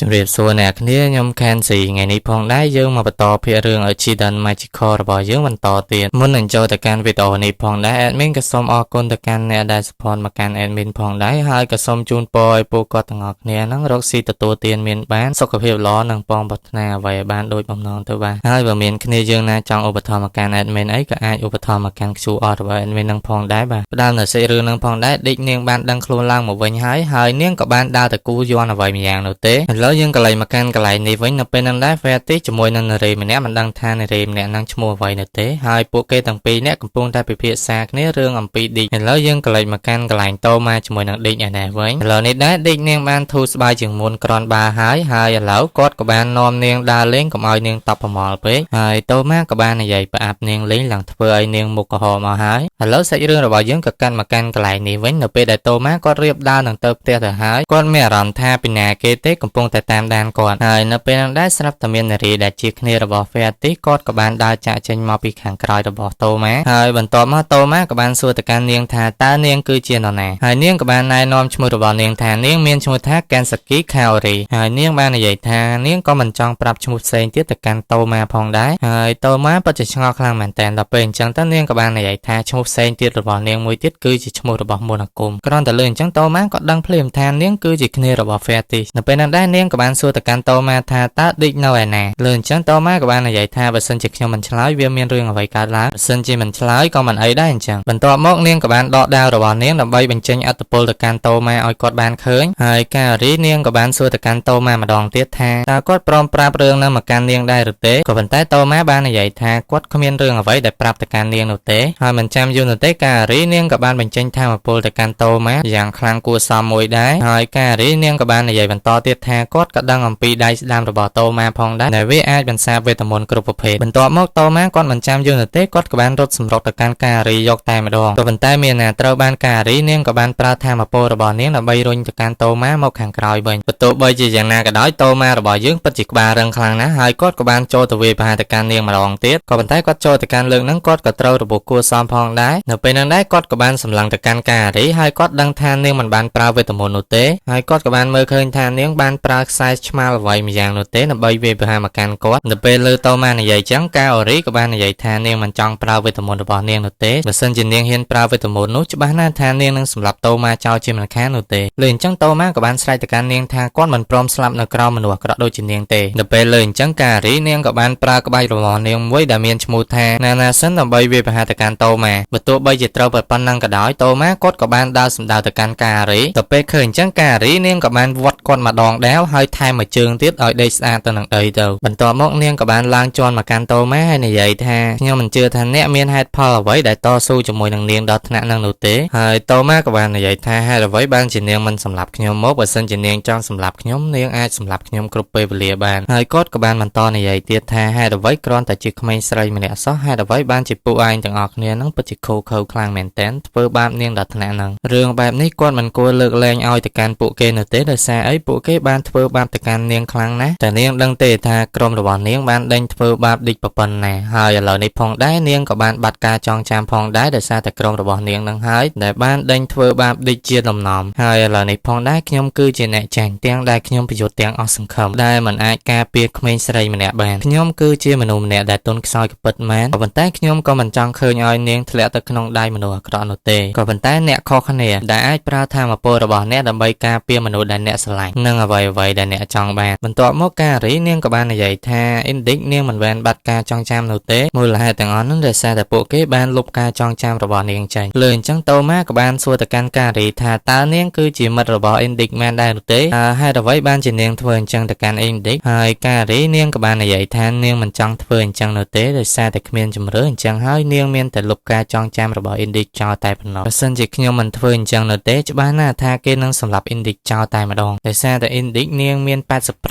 ជំរាបសួរអ្នកគ្នាខ្ញុំខេនស៊ីថ្ងៃនេះផងដែរយើងមកបន្តភាគរឿង Accident Magical របស់យើងបន្តទៀតមុននឹងចូលទៅកាន់វីដេអូនេះផងដែរ admin ក៏សូមអរគុណទៅកាន់អ្នកដែល support មកកាន់ admin ផងដែរហើយក៏សូមជូនពរឲ្យពួកគាត់ទាំងអស់គ្នានឹងរកស៊ីទទួលទានមានបានសុខភាពល្អនិងប៉ងប្រាថ្នាអ្វីឲ្យបានដូចបំណងទៅបាទហើយបើមានគ្នាយើងណាចង់ឧបត្ថម្ភមកកាន់ admin អីក៏អាចឧបត្ថម្ភមកកាន់ QR របស់ admin នឹងផងដែរបាទផ្ដើមនៅសេចរឿងនឹងផងដែរដេកនាងបានដឹងខ្លួនឡើងមកវិញហើយនាងក៏បានដើរទៅគូយន់អ្វីម្យ៉ាងនោះទេឥឡូវយើងក៏លេងមកកាន់កន្លែងនេះវិញនៅពេលហ្នឹងដែរ Fatty ជាមួយនឹងនារីម្នាក់មិនដឹងថានារីម្នាក់ហ្នឹងឈ្មោះអ្វីនៅទេហើយពួកគេទាំងពីរនាក់កំពុងតែពិភាក្សាគ្នារឿងអំពី Dick ឥឡូវយើងក៏លេងមកកាន់កន្លែងតូម៉ាជាមួយនឹង Dick ឯណេះវិញឥឡូវនេះដែរ Dick នាងបានធូរស្បើយជាងមុនក្រនបាហើយឥឡូវគាត់ក៏បាននាំនាងដើរលេងកុំឲ្យនាងតប់ប្រមល់ពេកហើយតូម៉ាក៏បាននិយាយប្រាប់នាងលេងឡើងធ្វើឲ្យនាងមុខក្រហមមកហើយឥឡូវសាច់រឿងរបស់យើងក៏កាន់មកកាន់កន្លែងនេះវិញនៅពេលដែលតូម៉ាគាត់រៀបដើរនឹងទៅផ្ទះទៅហើយគាត់មានអារម្មណ៍ថាពីណាគេទេកំពុងតែតាមដានគាត់ហើយនៅពេលហ្នឹងដែរស្រាប់តែមាននារីដែលជាគ្នារបស់ Fatty គាត់ក៏បានដើរចាក់ចេញមកពីខាងក្រោយរបស់តូម៉ាហើយបន្ទាប់មកតូម៉ាក៏បានសួរទៅកាន់នាងថាតើនាងគឺជានរណាហើយនាងក៏បានណែនាំឈ្មោះរបស់នាងថានាងមានឈ្មោះថា Kansaki Kaori ហើយនាងបាននិយាយថានាងក៏មិនចង់ប្រាប់ឈ្មោះផ្សេងទៀតទៅកាន់តូម៉ាផងដែរហើយតូម៉ាពិតជាឆ្ងល់ខ្លាំងមែនតើដល់ពេលអញ្ចឹងតើនាងក៏បាននិយាយថាឈ្មោះផ្សេងទៀតរបស់នាងមួយទៀតគឺជាឈ្មោះរបស់មន្តអាគមគ្រាន់តែលើអញ្ចឹងតូម៉ាក៏ដឹងភ្លាមថានាងគឺជាគ្នារបស់ Fatty នៅពេលហ្នឹងដែរនាងក៏បានសួរទៅកាន់តូម៉ាថាតើ Dick នៅឯណាលើអញ្ចឹងតូម៉ាក៏បាននិយាយថាបើសិនជាខ្ញុំមិនឆ្លើយវាមានរឿងអ្វីកើតឡើងបើសិនជាមិនឆ្លើយក៏មិនអីដែរអញ្ចឹងបន្ទាប់មកនាងក៏បានដកដាវរបស់នាងដើម្បីបញ្ចេញអត្តពលទៅកាន់តូម៉ាឲ្យគាត់បានឃើញហើយការីនាងក៏បានសួរទៅកាន់តូម៉ាម្ដងទៀតថាតើគាត់ព្រមប្រាប់រឿងនោះមកកាន់នាងដែរឬទេក៏ប៉ុន្តែតូម៉ាបាននិយាយថាគាត់គ្មានរឿងអ្វីដែលប្រាប់ទៅកាន់នាងនោះទេហើយមិនចាំយូរនោះទេការីនាងក៏បានបញ្ចេញថាមពលទៅកាន់តូម៉ាយ៉ាងខ្លាំងគួរសមមួយដែរហើយការីនាងក៏បាននិយាយបន្តទៀតថាគាត់ក៏ដឹងអំពីដៃស្ដាំរបស់តូម៉ាផងដែរដែលវាអាចបន្សាបវេទមន្តគ្រប់ប្រភេទបន្ទាប់មកតូម៉ាគាត់មិនចាំយូរនោះទេគាត់ក៏បានរត់សម្រុកទៅកាន់ការីយកតែម្ដងក៏ប៉ុន្តែមានណាត្រូវបានការីនាងក៏បានប្រើថាមពលរបស់នាងដើម្បីរុញទៅកាន់តូម៉ាមកខាងក្រោយវិញបើទោះបីជាយ៉ាងណាក៏ដោយតូម៉ារបស់យើងពិតជាក្បាលរឹងខ្លាំងណាស់ហើយគាត់ក៏បានចូលទៅវាយប្រហារទៅកាន់នាងម្ដងទៀតក៏ប៉ុន្តែគាត់ចូលទៅកាន់លើកហ្នឹងគាត់ក៏ត្រូវរបួសគួរសមផងដែរនៅពេលហ្នឹងដែរគាត់ក៏បានសម្លឹងទៅកាន់ការីហើយគាត់ដឹងថានាងមិនបានប្រើវេទមន្តនោះទេហើយគាត់ក៏បានមើលឃើញថានាងបានប្រើខ្សែឆ្មាល់អ្វីម្យ៉ាងនោះទេដើម្បីវាយប្រហារមកកាន់គាត់នៅពេលលើតូម៉ានិយាយចឹងកាអូរីក៏បាននិយាយថានាងមិនចង់ប្រើវេទមន្តរបស់នាងនោះទេបើសិនជានាងហ៊ានប្រើវេទមន្តនោះច្បាស់ណាស់ថានាងនឹងសម្លាប់តូម៉ាចោលជាមិនខាននោះទេលើអញ្ចឹងតូម៉ាក៏បានស្រែកទៅកាន់នាងថាគាត់មិនព្រមស្លាប់នៅក្រោមមនុស្សអាក្រក់ដូចជានាងទេនៅពេលលើអញ្ចឹងការីនាងក៏បានប្រើក្បាច់របស់នាងមួយដែលមានឈ្មោះថាណាណាសិនដើម្បីវាយប្រហារទៅកាន់តូម៉ាបើទោះបីជាត្រូវប៉ុណ្ណឹងក៏ដោយតូម៉ាគាត់ក៏បានដើរសម្ដៅទៅកាន់ការីទៅពេលឃើញអញ្ចឹងការីនាងក៏បានវាត់គាត់ម្ដងដែរហើយថែមមួយជើងទៀតឲ្យដេកស្អាតទៅនឹងដីទៅបន្ទាប់មកនាងក៏បានឡើងជាន់មកកាន់តូម៉ាហើយនិយាយថាខ្ញុំមិនជឿថាអ្នកមានហេតុផលអ្វីដែលតស៊ូជាមួយនឹងនាងដល់ថ្នាក់នឹងនោះទេហើយតូម៉ាក៏បាននិយាយថាហេតុអ្វីបានជានាងមិនសម្លាប់ខ្ញុំមកបើសិនជានាងចង់សម្លាប់ខ្ញុំនាងអាចសម្លាប់ខ្ញុំគ្រប់ពេលវេលាបានហើយគាត់ក៏បានបន្តនិយាយទៀតថាហេតុអ្វីគ្រាន់តែជាក្មេងស្រីម្នាក់សោះហេតុអ្វីបានជាពួកឯងទាំងអស់គ្នានឹងពិតជាខូខើខ្លាំងមែនទែនធ្វើបាបនាងដល់ថ្នាក់នឹងរឿងបែបនេះគាត់មិនគួរលើកលែងឲ្យទៅកាន់ពួកគេនោះទេដោយសារអីពួកគេបានធ្វើបាបទៅកាន់នាងខ្លាំងណាស់តែនាងដឹងទេថាក្រុមរបស់នាងបានដេញធ្វើបាបឌិចប៉ុណ្ណាហើយឥឡូវនេះផងដែរនាងក៏បានបាត់ការចងចាំផងដែរដោយសារតែក្រុមរបស់នាងនឹងហើយដែលបានដេញធ្វើបាបឌិចជាដំណំហើយឥឡូវនេះផងដែរខ្ញុំគឺជាអ្នកចាញ់ទាំងដែលខ្ញុំប្រយុទ្ធទាំងអស់សង្ឃឹមដែលមិនអាចការពារក្មេងស្រីម្នាក់បានខ្ញុំគឺជាមនុស្សម្នាក់ដែលទន់ខ្សោយក៏ពិតមែនក៏ប៉ុន្តែខ្ញុំក៏មិនចង់ឃើញឲ្យនាងធ្លាក់ទៅក្នុងដៃមនុស្សអាក្រក់នោះទេក៏ប៉ុន្តែអ្នកខុសគ្នាដែលអាចប្រើថាមពលរបស់អ្នកដើម្បីការពារមនុស្សដែលអ្នកស្រឡាញ់និងអ្វីៗដែលអ្នកចង់បានបន្ទាប់មកការីនាងក៏បាននិយាយថា Indic នាងមិនបានបាត់ការចងចាំនោះទេមូលហេតុទាំងអស់នោះដោយសារតែពួកគេបានលុបការចងចាំរបស់នាងចេញលើអញ្ចឹងតូម៉ាក៏បានសួរទៅកាន់ការីថាតើនាងគឺជាមិត្តរបស់ Indic មែនដែរឬទេហេតុអ្វីបានជានាងធ្វើអញ្ចឹងទៅកាន់ Indic ហើយការីនាងក៏បាននិយាយថានាងមិនចង់ធ្វើអញ្ចឹងនោះទេដោយសារតែគ្មានជំរឿអញ្ចឹងហើយនាងមានតែលុបការចងចាំរបស់ Indic ចោលតែប៉ុណ្ណោះបើសិនជាខ្ញុំមិនធ្វើអញ្ចឹងនោះទេច្បាស់ណាស់ថាគេនឹងសម្លាប់ Indic ចោលតែម្ដងដោយសារតែ Indic នាងមាន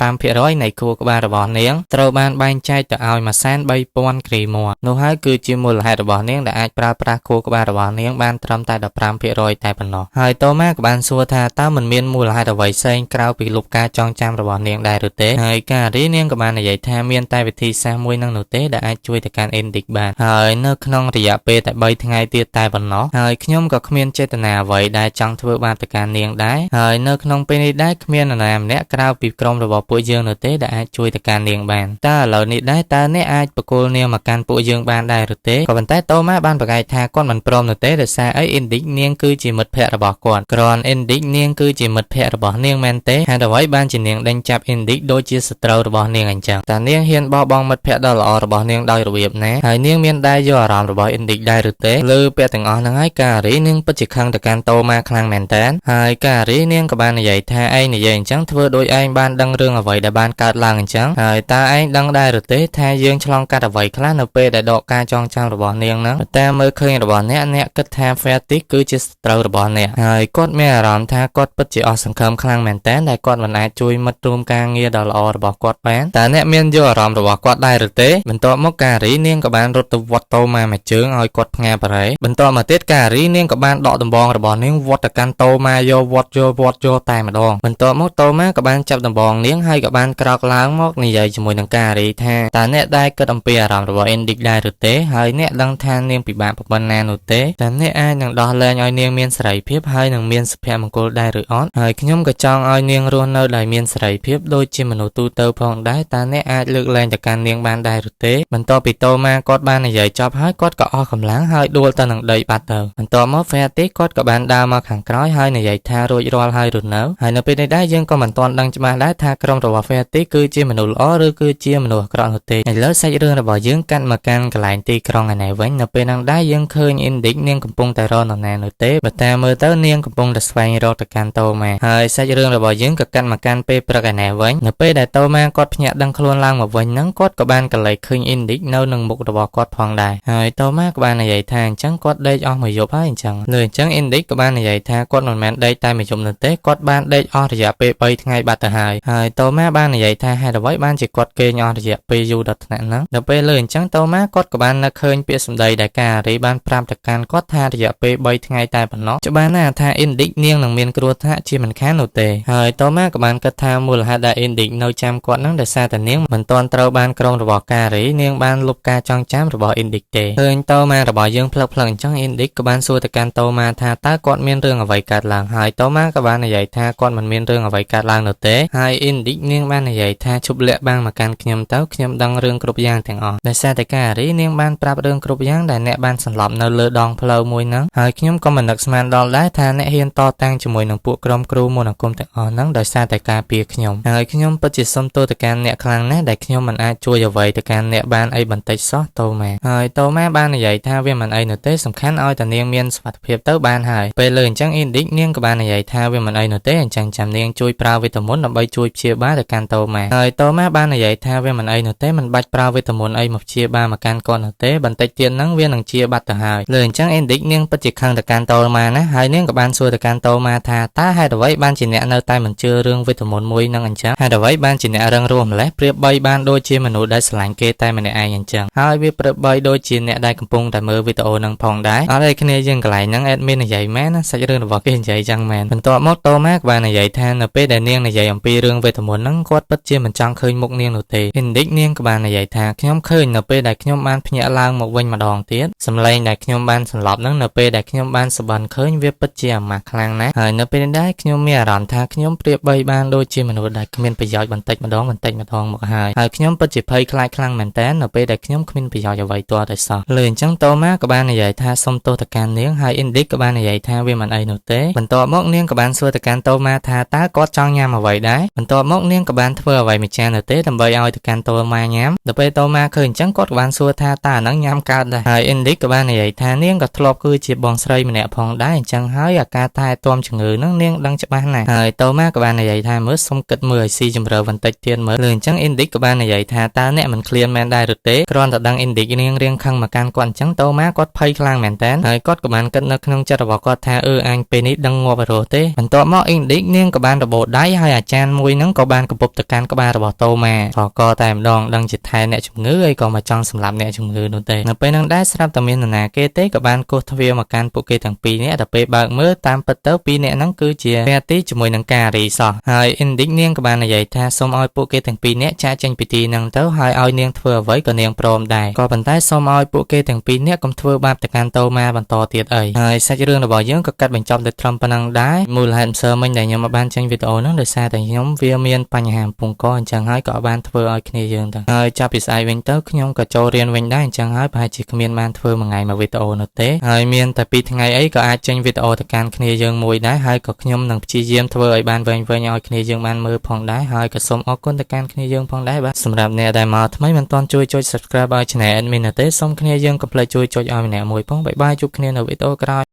85% នៃខួរក្បាលរបស់នាងត្រូវបានបែងចែកទៅឲ្យ 130,000 គ្រីម៉័រនោះហើយគឺជាមូលហេតុរបស់នាងដែលអាចប្រើប្រាស់ខួរក្បាលរបស់នាងបានត្រឹមតែ 15% តែប៉ុណ្ណោះហើយតូម៉ាក៏បានសួរថាតើមិនមានមូលហេតុអ្វីផ្សេងក្រៅពីលុបការចងចាំរបស់នាងដែរឬទេហើយការីនាងក៏បាននិយាយថាមានតែវិធីសាស្ត្រមួយនឹងនោះទេដែលអាចជួយទៅកាន់ Indic បានហើយនៅក្នុងរយៈពេលតែ3ថ្ងៃទៀតតែប៉ុណ្ណោះហើយខ្ញុំក៏គ្មានចេតនាអ្វីដែលចង់ធ្វើបាបទៅកាន់នាងដែរហើយនៅក្នុងពេលនេះដែរគ្មាននរណាម្នាក់ ក្រៅពីក្រុមរបស់ពួកយើងនោះទេដែលអាចជួយទៅកាន់នាងបានតើឥឡូវនេះដែរតើអ្នកអាចបកគលនាងមកកាន់ពួកយើងបានដែរឬទេក៏ប៉ុន្តែតូម៉ាបានប្រកែកថាគាត់មិនព្រមនោះទេដោយសារអីអ៊ីនឌីកនាងគឺជាមិត្តភក្តិរបស់គាត់គ្រាន់អ៊ីនឌីកនាងគឺជាមិត្តភក្តិរបស់នាងមែនទេហេតុអ្វីបានជានាងដេញចាប់អ៊ីនឌីកដូចជាសត្រូវរបស់នាងអញ្ចឹងតើនាងហ៊ានបោះបង់មិត្តភក្តិដ៏ល្អរបស់នាងដោយរបៀបណាហើយនាងមានដែរយកអារម្មណ៍របស់អ៊ីនឌីកដែរឬទេលើពាក្យទាំងអស់ហ្នឹងហើយការីនាងពិតជាខឹងទៅកាន់តូម៉ាខ្លាំងមែនតើហើយការីនាងក៏បាននិយាយថាឯងនិយាយអញ្ចឹងធ្វើដោយឯងបានដឹងរឿងអ្វីដែលបានកើតឡើងអញ្ចឹងហើយតើឯងដឹងដែរឬទេថាយើងឆ្លងកាត់អ្វីខ្លះនៅពេលដែលដកការចងចាំរបស់នាងហ្នឹងតែមើលឃើញរបស់អ្នកគិតថា Fatis គឺជាសត្រូវរបស់អ្នកហើយគាត់មានអារម្មណ៍ថាគាត់ពិតជាអស់សង្ឃឹមខ្លាំងមែនតើដែលគាត់មិនអាចជួយមិត្តរួមការងារដ៏ល្អរបស់គាត់បានតើអ្នកមានយកអារម្មណ៍របស់គាត់ដែរឬទេបន្ទាប់មកការីនាងក៏បានរត់ទៅវត្តតូម៉ាមួយជើងឲ្យគាត់ផ្ងាបរៃបន្ទាប់មកទៀតការីនាងក៏បានដកដំបងរបស់នាងវត្តទៅកាន់តូម៉ាយកវត្តតែម្ដងបន្ទាប់មកតូម៉ាក៏បានចាប់ដំបងនាងហើយក៏បានក្រោកឡើងមកនិយាយជាមួយនឹងការីថាតើអ្នកដែរគិតអំពីអារម្មណ៍របស់អ៊ីនឌីកដែរឬទេហើយអ្នកដឹងថានាងពិបាកប៉ុណ្ណានោះទេតើអ្នកអាចនឹងដោះលែងឲ្យនាងមានសេរីភាពហើយនឹងមានសុភមង្គលដែរឬអត់ហើយខ្ញុំក៏ចង់ឲ្យនាងរស់នៅដោយមានសេរីភាពដូចជាមនុស្សទូទៅផងដែរតើអ្នកអាចលើកលែងទៅកាន់នាងបានដែរឬទេបន្ទាប់ពីតូម៉ាគាត់បាននិយាយចប់ហើយគាត់ក៏អស់កម្លាំងហើយដួលទៅនឹងដីបាត់ទៅបន្ទាប់មក Fatis គាត់ក៏បានដើរមកខាងក្រោយហើយនិយាយថារួចរាល់ហើយឬនៅហើយនៅពេលនេះដែរយើងក៏មិនទាន់ដឹងច្បាស់ដែរថាក្រុមរបស់ Fatis គឺជាមនុស្សល្អឬគឺជាមនុស្សអាក្រក់នោះទេឥឡូវសាច់រឿងរបស់យើងកាត់មកកាន់កន្លែងទីក្រុងឯណែវិញនៅពេលហ្នឹងដែរយើងឃើញអ៊ីនឌីកនាងកំពុងតែរកនរណានោះទេបើតាមមើលទៅនាងកំពុងតែស្វែងរកទៅកាន់តូម៉ាហើយសាច់រឿងរបស់យើងក៏កាត់មកកាន់ពេលព្រឹកឯណែវិញនៅពេលដែលតូម៉ាគាត់ភ្ញាក់ដឹងខ្លួនឡើងមកវិញហ្នឹងគាត់ក៏បានកលែកឃើញអ៊ីនឌីកនៅនឹងមុខរបស់គាត់ផងដែរហើយតូម៉ាក៏បាននិយាយថាអញ្ចឹងគាត់ដេកអស់មួយយប់ហើយអញ្ចឹងលើអញ្ចឹងអ៊ីនឌីកក៏បាននិយាយថាគាត់មិនមែនដេកតែមួយយប់នោះទេគាត់បានដេកអស់រយៈពេល3ថ្ងៃបាត់ទៅហើយតូម៉ាបាននិយាយថាហេតុអ្វីបានជាគាត់គេងអស់រយៈពេលយូរដល់ថ្នាក់ហ្នឹងដល់ពេលលើអញ្ចឹងតូម៉ាគាត់ក៏បាននឹកឃើញពាក្យសម្ដីដែលការីបានប្រាប់ទៅកាន់គាត់ថារយៈពេល3ថ្ងៃតែប៉ុណ្ណោះច្បាស់ណាស់ថាអ៊ីនឌីកនាងនឹងមានគ្រោះថ្នាក់ជាមិនខាននោះទេហើយតូម៉ាក៏បានគិតថាមូលហេតុដែលអ៊ីនឌីកនៅចាំគាត់ហ្នឹងដោយសារតែនាងមិនទាន់ត្រូវបានក្រុមរបស់ការីនាងបានលុបការចងចាំរបស់អ៊ីនឌីកទេឃើញតូម៉ារបស់យើងផ្លឹកអញ្ចឹងអ៊ីនឌីកក៏បានសួរទៅកាន់តូម៉ាថាតើគាត់មានរឿងអ្វីកើតឡើងហើយតូម៉ាក៏បាននិយាយថាគាត់មិនមានរឿងអ្វីកើតឡើងនោះទេហើយអ៊ីនឌីកនាងបាននិយាយថាជប់លាក់បាំងមកកាន់ខ្ញុំទៅខ្ញុំដឹងរឿងគ្រប់យ៉ាងទាំងអស់ដោយសារតែការីនាងបានប្រាប់រឿងគ្រប់យ៉ាងដែលអ្នកបានសន្លប់នៅលើដងផ្លូវមួយហ្នឹងហើយខ្ញុំក៏មិននឹកស្មានដល់ដែរថាអ្នកហ៊ានតតាំងជាមួយនឹងពួកក្រុមគ្រូមន្តអាគមទាំងអស់ហ្នឹងដោយសារតែការពារខ្ញុំហើយខ្ញុំពិតជាសុំទោសទៅកាន់អ្នកខ្លាំងណាស់ដែលខ្ញុំមិនអាចជួយអ្វីទៅកាន់អ្នកបានអីបន្តិចសោះតូម៉ាហើយតូម៉ាបាននិយាយថាវាមិនអីនោះទេសំខាន់ឲ្យតែនាងមានសុខភាពទៅបានហើយពេលលើអញ្ចឹងអ៊ីនឌីកនាងក៏បាននិយាយថាវាមិនអីនោះទេអញ្ចឹងចាំនាងជួយប្រើវីតាមុនដើម្បីជួយព្យាបាលទៅកាន់តូម៉ាហើយតូម៉ាបាននិយាយថាវាមិនអីនោះទេមិនបាច់ប្រើវីតាមុនអីមកព្យាបាលមកកាន់គាត់នោះទេបន្តិចទៀតហ្នឹងវានឹងជាបាត់ទៅហើយលើអញ្ចឹងអ៊ីនឌីកនាងពិតជាខឹងទៅកាន់តូម៉ាណាហើយនាងក៏បានសួរទៅកាន់តូម៉ាថាតើហេតុអ្វីបានជាអ្នកនៅតែមិនជឿរឿងវីតាមុនមួយហ្នឹងអញ្ចឹងហេតុអ្វីបានជាអ្នករឹងរូសម្លេះប្រៀបបីបានដូចជាមនុស្សដែលស្រឡាញ់គេតែម្នាក់ឯងអញ្ចឹងហើយវាប្រៀបបីដូចជាអ្នកដែលកំពុងតែមើលវីដេអូហ្នឹងផងដែរអត់ឯគ្នាយើងកន្លែងហ្នឹងអេដមីននិយាយមែនណាសាច់រឿងរបស់គេនិយាយចឹងមែនបន្ទាប់មកតូម៉ាក៏បាននិយាយថានៅពេលដែលនាងនិយាយអំពីរឿងវីតាមុនហ្នឹងគាត់ពិតជាមិនចង់ឃើញមុខនាងនោះទេអ៊ីនឌីកនាងក៏បាននិយាយថាខ្ញុំឃើញនៅពេលដែលខ្ញុំបានភ្ញាក់ឡើងមកវិញម្ដងទៀតសម្លេងដែលខ្ញុំបានសន្លប់ហ្នឹងនៅពេលដែលខ្ញុំបានសបន់ឃើញវាពិតជាអាម៉ាស់ខ្លាំងណាស់ហើយនៅពេលនេះដែរខ្ញុំមានអារម្មណ៍ថាខ្ញុំប្រៀបបីបានដូចជាមនុស្សដែលគ្មានប្រយោជន៍បន្តិចម្ដងមកហើយខ្ញុំពិតជាភ័យខ្លាចខ្លាំងមែនតើនៅពេលដែលខ្ញុំគ្មានប្រយោជន៍អ្វីទាល់តែសោះលើអញ្ចឹងតូម៉ាក៏បាននិយាយថាសុំទោសទៅកាន់នាងហើយអ៊ីនឌីកក៏បាននិយាយថាវាមិនអីនោះទេបន្ទាប់មកនាងក៏បានសួរទៅកាន់តូម៉ាថាតើគាត់ចង់ញ៉ាំអ្វីដែរបន្ទាប់មកនាងក៏បានធ្វើអ្វីមួយចានទៅទេដើម្បីឲ្យទៅកាន់តូម៉ាញ៉ាំដល់ពេលតូម៉ាឃើញអញ្ចឹងគាត់ក៏បានសួរថាតើអាហ្នឹងញ៉ាំកើតដែរហើយអ៊ីនឌីកក៏បាននិយាយថានាងក៏ធ្លាប់គឺជាបងស្រីម្នាក់ផងដែរអញ្ចឹងហើយអាការថែទាំជំងឺហ្នឹងនាងដឹងច្បាស់ណាស់ហើយតូម៉ាក៏បាននិយាយថាមើលសុំគិតមើលឲ្យស៊ីជម្រៅបន្តិចទៀតមើលលើអញ្ចឹងអ៊ីនឌីកក៏បាននិយាយថាតើអ្នកមិនឃ្លានមែនដែរឬទេគ្រាន់តែដឹងអ៊ីនឌីកនាងរៀងខឹងមកកាន់គាត់អញ្ចឹងតូម៉ាគាត់ភ័យខ្លាំងមែនតើហើយគាត់ក៏បានគិតនៅក្នុងចិត្តរបស់គាត់ថាអញពេលនេះដឹងងាប់រស់ទេបន្ទាប់មកអ៊ីនឌីកនាងក៏បានរបូតដៃហើយអាចារ្យមួយហ្នឹងក៏បានកំពប់ទៅកាន់ក្បាលរបស់តូម៉ាក៏តែម្ដងដឹងជាថែអ្នកជំងឺហើយក៏មកចង់សម្លាប់អ្នកជំងឺនោះទេនៅពេលហ្នឹងដែរស្រាប់តែមាននរណាគេទេក៏បានកោសទ្វារមកកាន់ពួកគេទាំងពីរនាក់ដល់ពេលបើកមើលតាមពិតទៅពីរនាក់ហ្នឹងគឺជាព្រះទីជាមួយនឹងការីសោះហើយអ៊ីនឌីកនាងក៏បាននិយាយថាសូមឲ្យពួកគេទាំងពីរនាក់ចាកចេញពីទីហ្នឹងទៅហើយឲ្យនាងធ្វើអ្វីក៏នាងព្រមដែរក៏ប៉ុន្តែសូមឲ្យពួកគេទាំងពីរនាក់កុំធ្វើបាបទៅកាន់តូម៉ាបន្តទៀតអីហើយសាច់រឿងរបស់យើងក៏កាត់បញ្ចប់ដោយត្រឹមប៉ុណ្ណឹងដែរមូលហេតុម្សិលមិញដែលខ្ញុំបានចេញវីដេអូហ្នឹងដោយសារ តែខ្ញុំវាមានបញ្ហាពងកអញ្ចឹងហើយក៏បានធ្វើឲ្យគ្នាយើងទៅហើយចាប់ពីស្អែកវិញទៅខ្ញុំក៏ចូលរៀនវិញដែរអញ្ចឹងហើយប្រហែលជាគ្មានបានធ្វើមួយថ្ងៃមួយវីដេអូនោះទេហើយមានតែ2ថ្ងៃអីក៏អាចចេញវីដេអូទៅកាន់គ្នាយើងមួយដែរហើយក៏ខ្ញុំនឹងព្យាយាមធ្វើឲ្យបានវែងៗឲ្យគ្នាយើងបានមើលផងដែរហើយក៏សូមអរគុណទៅកាន់គ្នាយើងផងដែរបាទសម្រាប់អ្នកដែលមកថ្មីមិនទាន់ជួយចុច Subscribe ឲ្យ Channel Admin ទេសូមគ្នាយើងកុំភ្លេចជួយចុចឲ្យម្នាក់មួយផងបាយបាយជួបគ្នានៅវីដេអូក្រោយ